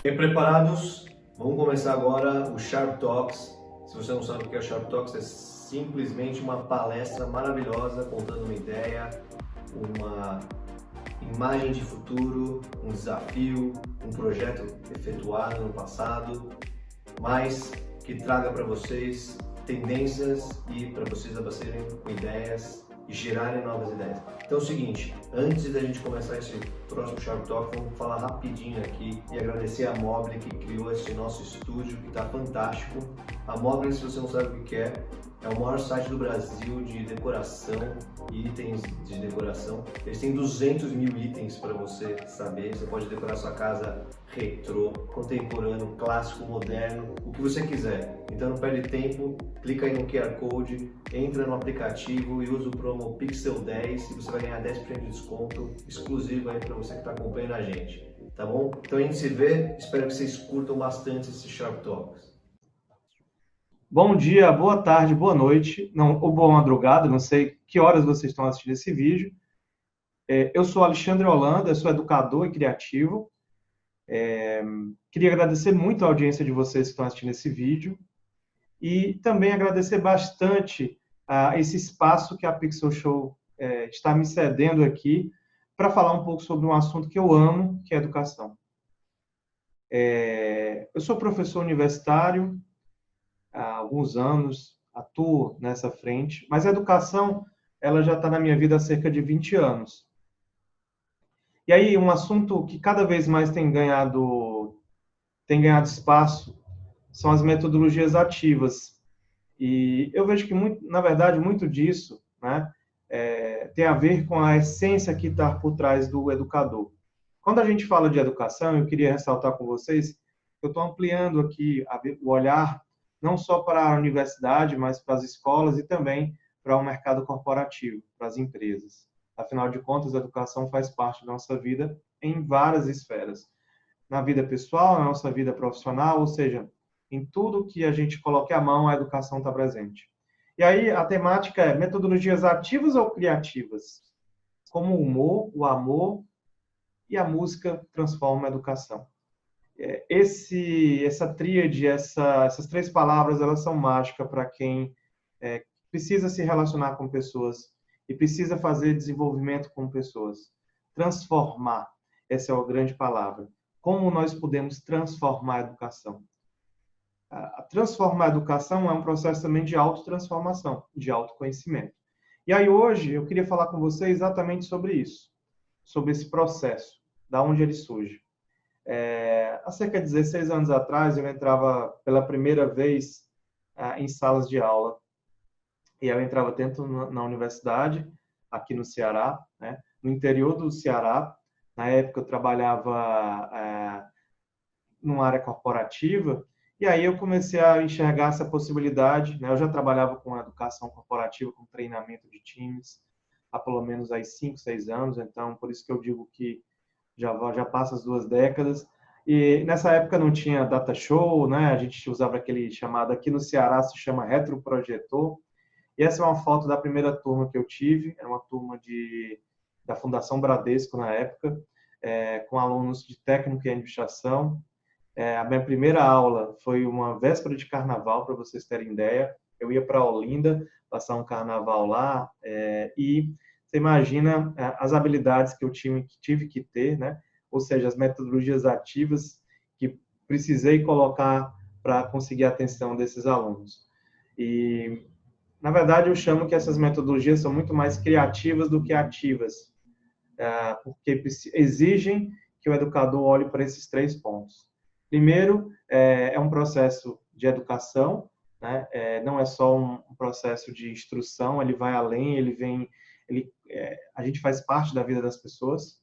Bem preparados? Vamos começar agora o Sharp Talks. Se você não sabe o que é Sharp Talks, é simplesmente uma palestra maravilhosa contando uma ideia, uma imagem de futuro, um desafio, um projeto efetuado no passado, mas que traga para vocês tendências e para vocês abastecerem com ideias e gerarem novas ideias. Então é o seguinte, antes da gente começar esse próximo Sharp Talk, vamos falar rapidinho aqui e agradecer a Mobile que criou esse nosso estúdio que está fantástico. A Mobile, se você não sabe o que é o maior site do Brasil de decoração e itens de decoração. Eles têm 200 mil itens para você saber. Você pode decorar sua casa retrô, contemporâneo, clássico, moderno, o que você quiser. Então não perde tempo, clica aí no QR Code, entra no aplicativo e usa o promo Pixel10 e você vai ganhar 10% de desconto exclusivo aí para você que está acompanhando a gente. Tá bom? Então a gente se vê, espero que vocês curtam bastante esse Sharp Talks. Bom dia, boa tarde, boa noite, não, ou boa madrugada, não sei que horas vocês estão assistindo esse vídeo. Eu sou Alexandre Holanda, sou educador e criativo. Queria agradecer muito a audiência de vocês que estão assistindo esse vídeo e também agradecer bastante a esse espaço que a Pixel Show está me cedendo aqui para falar um pouco sobre um assunto que eu amo, que é educação. Eu sou professor universitário, há alguns anos, atuo nessa frente, mas a educação ela já está na minha vida há cerca de 20 anos. E aí, um assunto que cada vez mais tem ganhado espaço são as metodologias ativas. E eu vejo que, na verdade, muito disso, né, tem a ver com a essência que está por trás do educador. Quando a gente fala de educação, eu queria ressaltar com vocês que eu estou ampliando aqui o olhar não só para a universidade, mas para as escolas e também para o mercado corporativo, para as empresas. Afinal de contas, a educação faz parte da nossa vida em várias esferas. Na vida pessoal, na nossa vida profissional, ou seja, em tudo que a gente coloque a mão, a educação está presente. E aí, a temática é metodologias ativas ou criativas? Como o humor, o amor e a música transformam a educação. Essa tríade, essas três palavras, elas são mágicas para quem precisa se relacionar com pessoas e precisa fazer desenvolvimento com pessoas. Transformar, essa é a grande palavra. Como nós podemos transformar a educação? Transformar a educação é um processo também de autotransformação, de autoconhecimento. E aí hoje eu queria falar com você exatamente sobre isso, sobre esse processo, da onde ele surge. Há cerca de 16 anos atrás, eu entrava pela primeira vez em salas de aula. E eu entrava dentro na universidade, aqui no Ceará, né? No interior do Ceará. Na época, eu trabalhava numa área corporativa. E aí eu comecei a enxergar essa possibilidade, né? Eu já trabalhava com educação corporativa, com treinamento de times, há pelo menos aí 5, 6 anos. Então, por isso que eu digo que já passa as 2 décadas. E nessa época não tinha data show, né? A gente usava aquele chamado, aqui no Ceará se chama retroprojetor. E essa é uma foto da primeira turma que eu tive, era uma turma da Fundação Bradesco na época, com alunos de técnico em administração. A minha primeira aula foi uma véspera de carnaval, para vocês terem ideia. Eu ia para Olinda, passar um carnaval lá, e você imagina as habilidades que eu tive que ter, né? Ou seja, as metodologias ativas que precisei colocar para conseguir a atenção desses alunos. E, na verdade, eu chamo que essas metodologias são muito mais criativas do que ativas, porque exigem que o educador olhe para esses 3 pontos. Primeiro, é um processo de educação, né? Não é só um processo de instrução, ele vai além, a gente faz parte da vida das pessoas.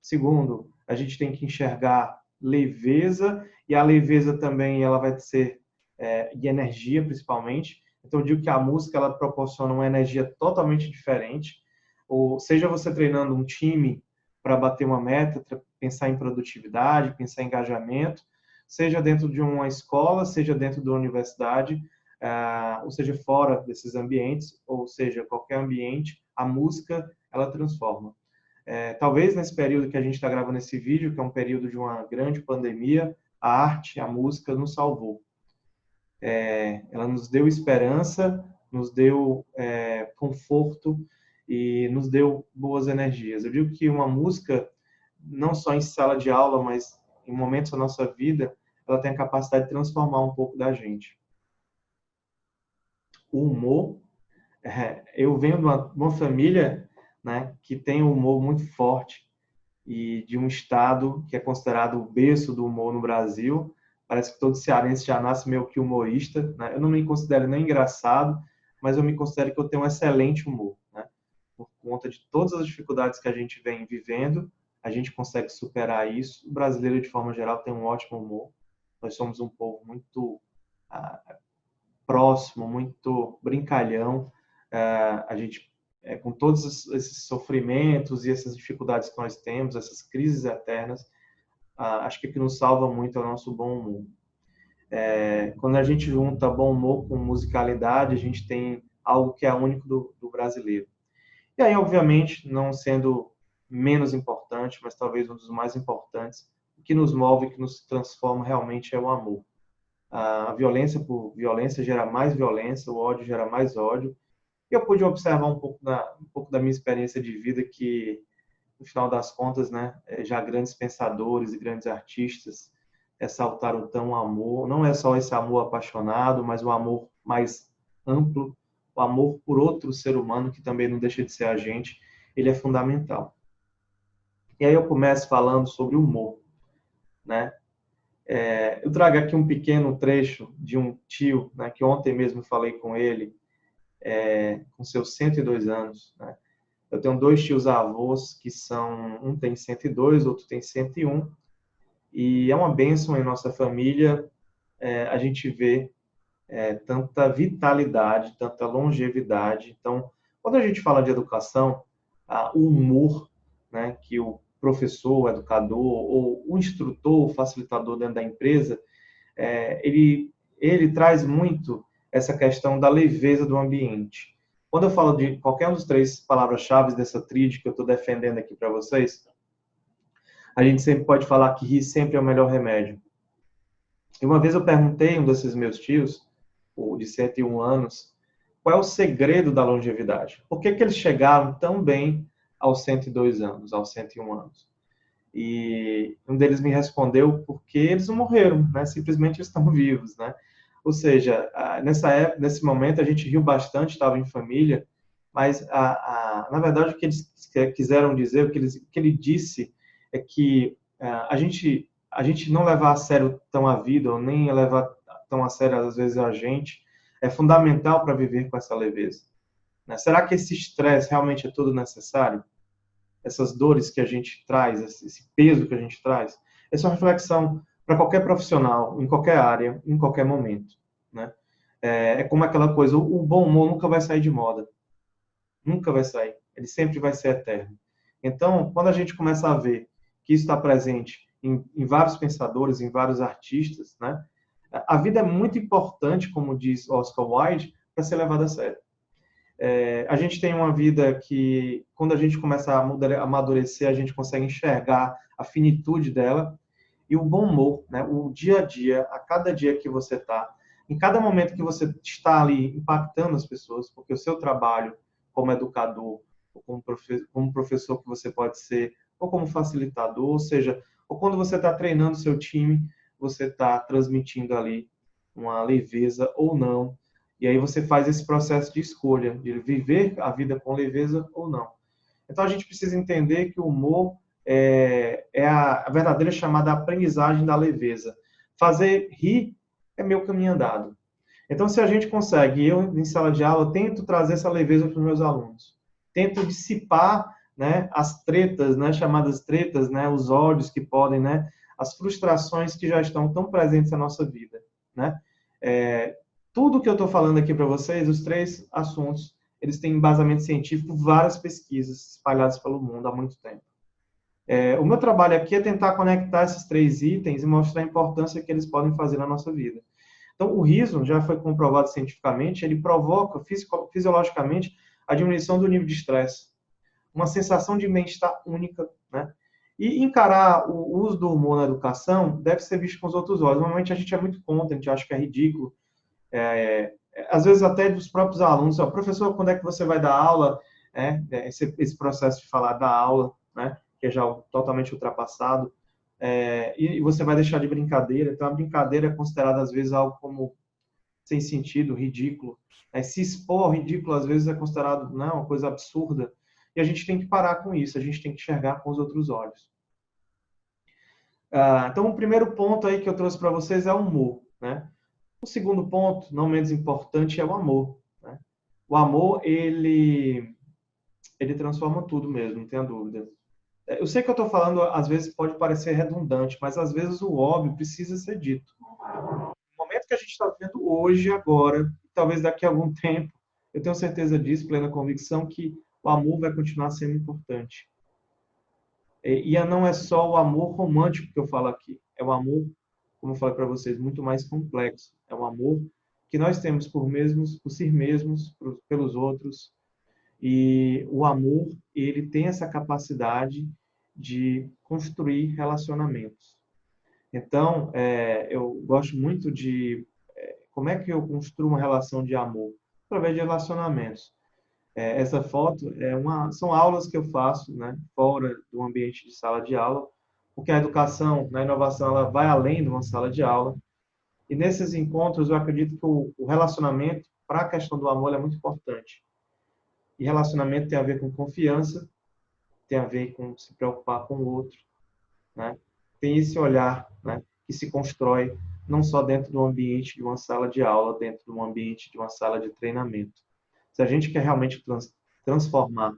Segundo, a gente tem que enxergar leveza, e a leveza também ela vai ser de energia, principalmente. Então, eu digo que a música ela proporciona uma energia totalmente diferente. Ou seja, você treinando um time para bater uma meta, pensar em produtividade, pensar em engajamento, seja dentro de uma escola, seja dentro da universidade, ou seja, fora desses ambientes, ou seja, qualquer ambiente, a música, ela transforma. Talvez nesse período que a gente está gravando esse vídeo, que é um período de uma grande pandemia, a arte, a música nos salvou. Ela nos deu esperança, nos deu conforto e nos deu boas energias. Eu digo que uma música, não só em sala de aula, mas em momentos da nossa vida, ela tem a capacidade de transformar um pouco da gente. O humor, eu venho de uma família, né, que tem um humor muito forte e de um estado que é considerado o berço do humor no Brasil. Parece que todo cearense já nasce meio que humorista, né? Eu não me considero nem engraçado, mas eu me considero que eu tenho um excelente humor, né? Por conta de todas as dificuldades que a gente vem vivendo, a gente consegue superar isso. O brasileiro, de forma geral, tem um ótimo humor. Nós somos um povo muito próximo, muito brincalhão. A gente, com todos esses sofrimentos e essas dificuldades que nós temos, essas crises eternas, acho que o que nos salva muito é o nosso bom humor. Quando a gente junta bom humor com musicalidade, a gente tem algo que é único do brasileiro. E aí, obviamente, não sendo menos importante, mas talvez um dos mais importantes, o que nos move, o que nos transforma realmente é o amor. A violência por violência gera mais violência, o ódio gera mais ódio. E eu pude observar um pouco da minha experiência de vida que, no final das contas, né, já grandes pensadores e grandes artistas ressaltaram tão o amor. Não é só esse amor apaixonado, mas o amor mais amplo, o amor por outro ser humano, que também não deixa de ser a gente, ele é fundamental. E aí eu começo falando sobre o humor, né? Eu trago aqui um pequeno trecho de um tio, né, que ontem mesmo falei com ele, com seus 102 anos, né? Eu tenho 2 tios avós que um tem 102, outro tem 101, e é uma bênção em nossa família a gente vê tanta vitalidade, tanta longevidade. Então, quando a gente fala de educação, o humor, né, que o professor, o educador, ou o instrutor, o facilitador dentro da empresa, ele traz muito essa questão da leveza do ambiente. Quando eu falo de qualquer um dos 3 palavras-chave dessa tríade que eu estou defendendo aqui para vocês, a gente sempre pode falar que rir sempre é o melhor remédio. E uma vez eu perguntei a um desses meus tios, o de 101 anos, qual é o segredo da longevidade? Por que eles chegaram tão bem aos 102 anos, aos 101 anos? E um deles me respondeu porque eles não morreram, né? Simplesmente eles estão vivos, né? Ou seja, nesse momento a gente riu bastante, estava em família, mas na verdade o que eles quiseram dizer, o que ele disse é que a gente não levar a sério tão a vida, ou nem levar tão a sério às vezes a gente, é fundamental para viver com essa leveza, né? Será que esse estresse realmente é tudo necessário? Essas dores que a gente traz, esse peso que a gente traz? Essa é uma reflexão para qualquer profissional, em qualquer área, em qualquer momento, né? É como aquela coisa, o bom humor nunca vai sair de moda. Nunca vai sair. Ele sempre vai ser eterno. Então, quando a gente começa a ver que isso está presente em vários pensadores, em vários artistas, né? A vida é muito importante, como diz Oscar Wilde, para ser levada a sério. A gente tem uma vida que, quando a gente começa a amadurecer, a gente consegue enxergar a finitude dela e o bom humor, né? O dia a dia, a cada dia que você está, em cada momento que você está ali impactando as pessoas, porque o seu trabalho como educador, ou como professor que você pode ser, ou como facilitador, ou seja, ou quando você está treinando seu time, você está transmitindo ali uma leveza ou não. E aí você faz esse processo de escolha, de viver a vida com leveza ou não. Então a gente precisa entender que o humor é a verdadeira chamada aprendizagem da leveza. Fazer rir é meu caminho andado. Então se a gente consegue, eu em sala de aula tento trazer essa leveza para os meus alunos. Tento dissipar, né, as tretas, né, chamadas tretas, né, os ódios que podem, né, as frustrações que já estão tão presentes na nossa vida, né? Tudo que eu estou falando aqui para vocês, os 3 assuntos, eles têm embasamento científico, várias pesquisas espalhadas pelo mundo há muito tempo. O meu trabalho aqui é tentar conectar esses 3 itens e mostrar a importância que eles podem fazer na nossa vida. Então, o riso, já foi comprovado cientificamente, ele provoca fisiologicamente a diminuição do nível de estresse, uma sensação de bem-estar única, né? E encarar o uso do humor na educação deve ser visto com os outros olhos. Normalmente a gente é muito contra, a gente acha que é ridículo. Às vezes até dos próprios alunos, ó, professor, quando é que você vai dar aula? Esse processo de falar da aula, né, que é já totalmente ultrapassado, e você vai deixar de brincadeira. Então a brincadeira é considerada às vezes algo como sem sentido, ridículo. Se expor ao ridículo às vezes é considerado, não, uma coisa absurda. E a gente tem que parar com isso, a gente tem que enxergar com os outros olhos. Então, o primeiro ponto aí que eu trouxe para vocês é o humor, né? O segundo ponto, não menos importante, é o amor, né? O amor, ele transforma tudo mesmo, não tenha dúvida. Eu sei que eu estou falando, às vezes pode parecer redundante, mas às vezes o óbvio precisa ser dito. No momento que a gente está vivendo hoje, agora, talvez daqui a algum tempo, eu tenho certeza disso, plena convicção, que o amor vai continuar sendo importante. E não é só o amor romântico que eu falo aqui, é o amor, como eu falei para vocês, muito mais complexo. É o amor que nós temos por si mesmos, pelos outros. E o amor, ele tem essa capacidade de construir relacionamentos. Então, eu gosto muito de como é que eu construo uma relação de amor? Através de relacionamentos. Essa foto são aulas que eu faço, né, fora do ambiente de sala de aula, porque a educação, na inovação, ela vai além de uma sala de aula. E nesses encontros, eu acredito que o relacionamento, para a questão do amor, é muito importante. E relacionamento tem a ver com confiança, tem a ver com se preocupar com o outro, né? Tem esse olhar, né, que se constrói não só dentro do ambiente de uma sala de aula, dentro de um ambiente de uma sala de treinamento. Se a gente quer realmente transformar,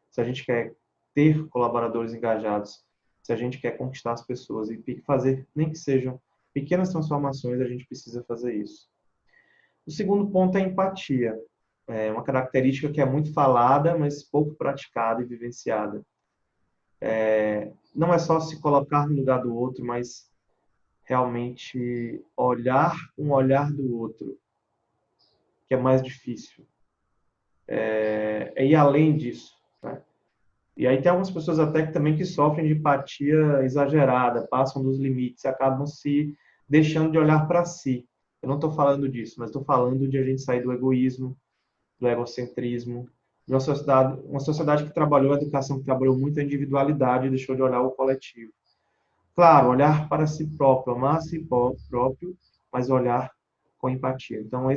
se a gente quer ter colaboradores engajados, se a gente quer conquistar as pessoas e fazer, nem que sejam pequenas transformações, a gente precisa fazer isso. O segundo ponto é a empatia. É uma característica que é muito falada, mas pouco praticada e vivenciada. Não é só se colocar no lugar do outro, mas realmente olhar um olhar do outro, que é mais difícil. É ir além disso, né? E aí tem algumas pessoas até que também que sofrem de empatia exagerada, passam dos limites, acabam se deixando de olhar para si. Eu não estou falando disso, mas estou falando de a gente sair do egoísmo, do egocentrismo, de uma sociedade que trabalhou a educação, que trabalhou muito a individualidade e deixou de olhar o coletivo. Claro, olhar para si próprio, amar a si próprio, mas olhar com empatia. Então,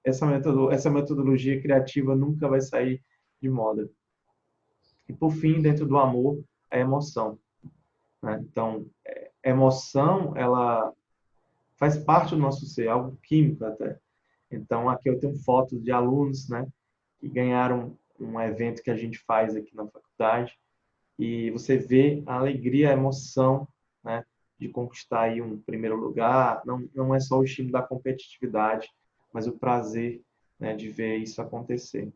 essa metodologia criativa nunca vai sair de moda. E, por fim, dentro do amor, a emoção, né? Então, a emoção, ela faz parte do nosso ser, algo químico até. Então, aqui eu tenho fotos de alunos, né, que ganharam um evento que a gente faz aqui na faculdade, e você vê a alegria, a emoção, né, de conquistar aí um primeiro lugar. Não é só o estímulo da competitividade, mas o prazer, né, de ver isso acontecer.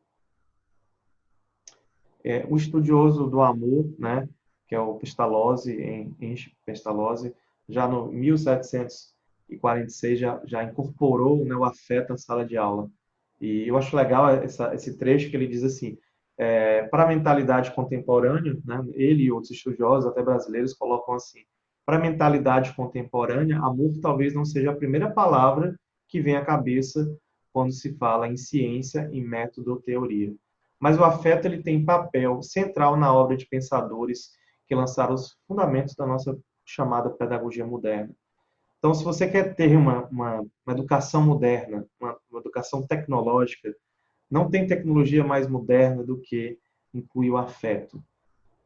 O estudioso do amor, né, que é o Pestalozzi, Henri Pestalozzi, já no 1746 já incorporou, né, o afeto à sala de aula. E eu acho legal esse trecho que ele diz assim: para a mentalidade contemporânea, né, ele e outros estudiosos, até brasileiros, colocam assim: para a mentalidade contemporânea, amor talvez não seja a primeira palavra que vem à cabeça quando se fala em ciência, em método ou teoria. Mas o afeto ele tem papel central na obra de pensadores que lançaram os fundamentos da nossa chamada pedagogia moderna. Então, se você quer ter uma educação moderna, uma educação tecnológica, não tem tecnologia mais moderna do que incluir o afeto,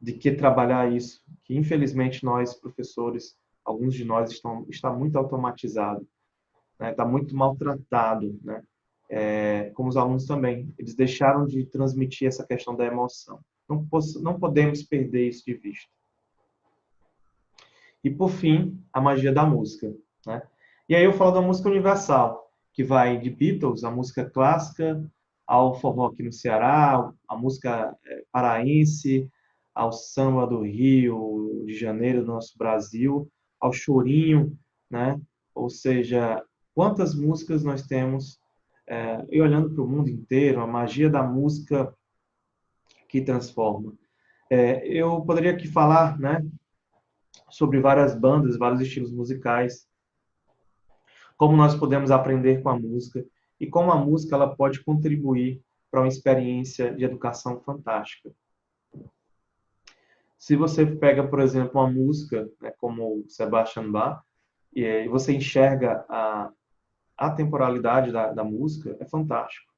de que trabalhar isso, que infelizmente nós, professores, alguns de nós está muito automatizado, né? Está muito maltratado, né? Como os alunos também, eles deixaram de transmitir essa questão da emoção. Não podemos perder isso de vista. E, por fim, a magia da música, né? E aí eu falo da música universal, que vai de Beatles, a música clássica, ao forró aqui no Ceará, a música paraense, ao samba do Rio de Janeiro, do nosso Brasil, ao chorinho, né? Ou seja, quantas músicas nós temos, e olhando para o mundo inteiro, a magia da música que transforma. Eu poderia aqui falar, né, sobre várias bandas, vários estilos musicais, como nós podemos aprender com a música e como a música ela pode contribuir para uma experiência de educação fantástica. Se você pega, por exemplo, uma música, né, como Sebastian Bach, e você enxerga a temporalidade da música, é fantástico.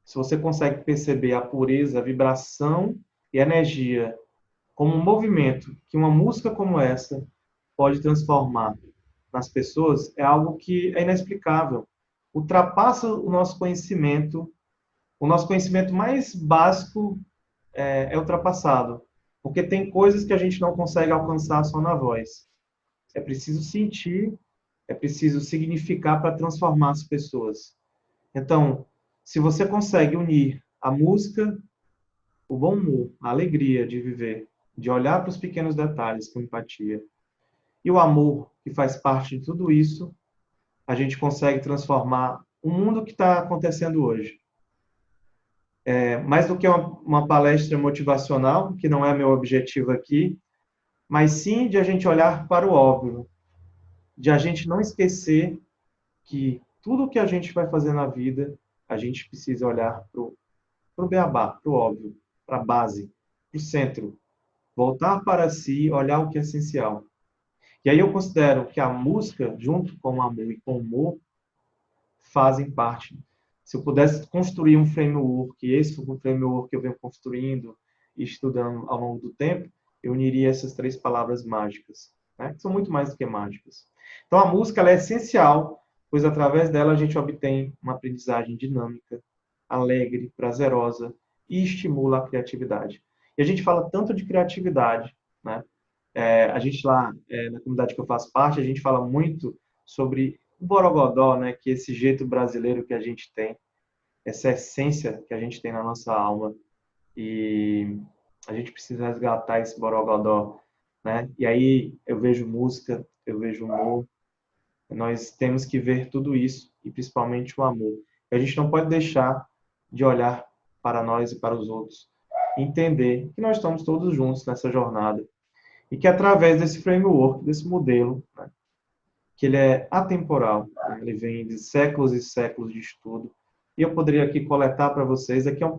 Se você consegue perceber a pureza, a vibração e a energia como um movimento que uma música como essa pode transformar nas pessoas, é algo que é inexplicável. Ultrapassa o nosso conhecimento mais básico é ultrapassado, porque tem coisas que a gente não consegue alcançar só na voz. É preciso sentir, é preciso significar para transformar as pessoas. Então, se você consegue unir a música, o bom humor, a alegria de viver, de olhar para os pequenos detalhes com empatia, e o amor que faz parte de tudo isso, a gente consegue transformar o mundo que está acontecendo hoje. Mais do que uma palestra motivacional, que não é meu objetivo aqui, mas sim de a gente olhar para o óbvio, de a gente não esquecer que tudo que a gente vai fazer na vida, a gente precisa olhar para o beabá, para o óbvio, para a base, para o centro. Voltar para si, olhar o que é essencial. E aí eu considero que a música, junto com o amor e com o humor, fazem parte. Se eu pudesse construir um framework, e esse foi um framework que eu venho construindo e estudando ao longo do tempo, eu uniria essas três palavras mágicas, né? Que são muito mais do que mágicas. Então a música ela é essencial, pois através dela a gente obtém uma aprendizagem dinâmica, alegre, prazerosa e estimula a criatividade. E a gente fala tanto de criatividade, né? A gente lá, na comunidade que eu faço parte, a gente fala muito sobre o borogodó, né? Que é esse jeito brasileiro que a gente tem, essa essência que a gente tem na nossa alma. E a gente precisa resgatar esse borogodó, né? E aí eu vejo música, eu vejo humor. Nós temos que ver tudo isso, e principalmente o amor. A gente não pode deixar de olhar para nós e para os outros, entender que nós estamos todos juntos nessa jornada, e que através desse framework, desse modelo, né, que ele é atemporal, né, ele vem de séculos e séculos de estudo, e eu poderia aqui coletar para vocês, aqui é uma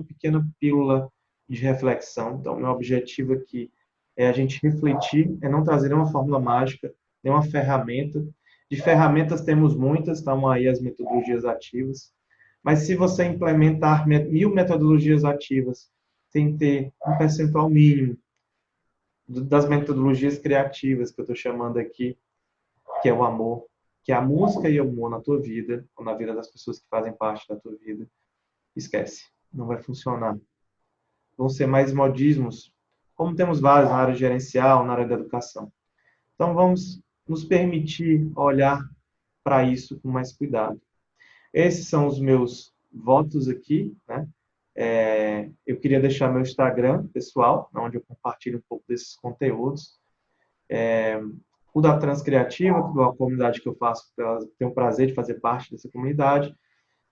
pequena pílula de reflexão. Então, meu objetivo aqui é a gente refletir, é não trazer uma fórmula mágica, nem uma ferramenta. De ferramentas temos muitas, estão aí as metodologias ativas, mas se você implementar 1000 metodologias ativas, sem ter um percentual mínimo das metodologias criativas que eu estou chamando aqui, que é o amor, que é a música e o amor na tua vida, ou na vida das pessoas que fazem parte da tua vida, esquece, não vai funcionar. Vão ser mais modismos, como temos vários na área gerencial, na área da educação. Então vamos nos permitir olhar para isso com mais cuidado. Esses são os meus votos aqui, né? Eu queria deixar meu Instagram pessoal, onde eu compartilho um pouco desses conteúdos. O da Transcriativa, que é uma comunidade que eu faço, tenho o prazer de fazer parte dessa comunidade.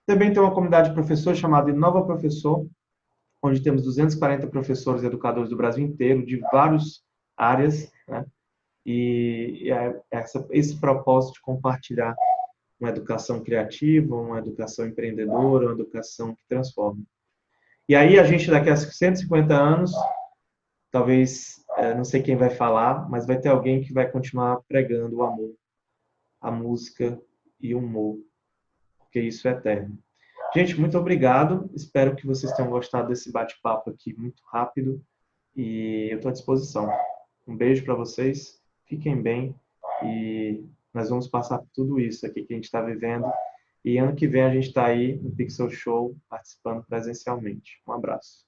Também tem uma comunidade de professores chamada Inova Professor, onde temos 240 professores e educadores do Brasil inteiro, de várias áreas, né? E esse propósito de compartilhar uma educação criativa, uma educação empreendedora, uma educação que transforma. E aí a gente, daqui a 150 anos, talvez, não sei quem vai falar, mas vai ter alguém que vai continuar pregando o amor, a música e o humor, porque isso é eterno. Gente, muito obrigado. Espero que vocês tenham gostado desse bate-papo aqui muito rápido e eu estou à disposição. Um beijo para vocês, fiquem bem e nós vamos passar por tudo isso aqui que a gente está vivendo. E ano que vem a gente está aí no Pixel Show participando presencialmente. Um abraço.